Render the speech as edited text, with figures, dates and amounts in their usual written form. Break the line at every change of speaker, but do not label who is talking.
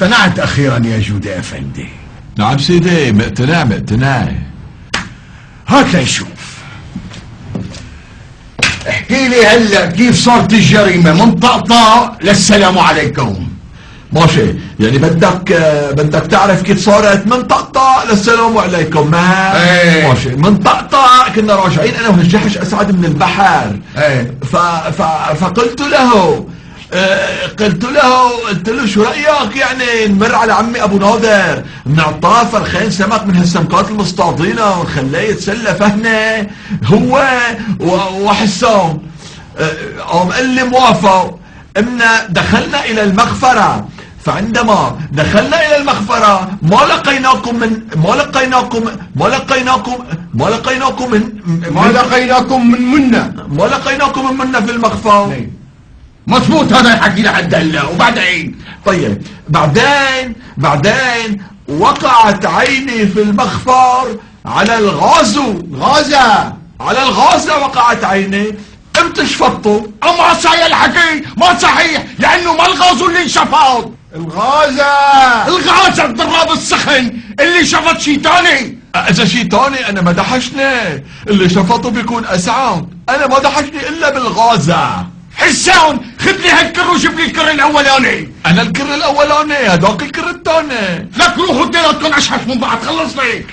اقتنعت اخيرا يا جودة افندي.
نعم سيدي، مقتنع.
هات لنشوف. احكي لي هلا كيف صارت الجريمة من طقطق للسلام عليكم.
ماشي، يعني بدك تعرف كيف صارت من طقطق للسلام عليكم. ما
ايه.
ماشي، من طقطق كنا راجعين انا وهالجحش اسعد من البحر.
ايه.
فقلت له قلت له شو رايك يعني نمر على عمي ابو ناظر نعطاه فرخين سمك من هالسمكات المصطادينه ونخليه يتسلى فهنا هو وحسام. قام قال لي موافق. دخلنا الى المغفره، فعندما دخلنا الى المغفره ما لقيناكم من منا في المخفى.
مضبوط هذا الحكي لحد هلا. وبعدين
طيب بعدين وقعت عيني في المخفر على الغازة وقعت عيني. امتى شفطوا؟
ما صحيح الحكي، ما صحيح، لانه ما الغازو اللي انشفط. الغازة الضراب السخن اللي شفط شي تاني.
اذا شي تاني انا ما دحشني، اللي شفطه بيكون اسعد. انا ما دحشني الا بالغازة.
حسان خذ لي هالكر وجيب لي الكر الاولاني.
انا الكر الاولاني، هداك الكر الثاني.
لك روحوا اثنيناتكم اشحش من بعض. خلص لي.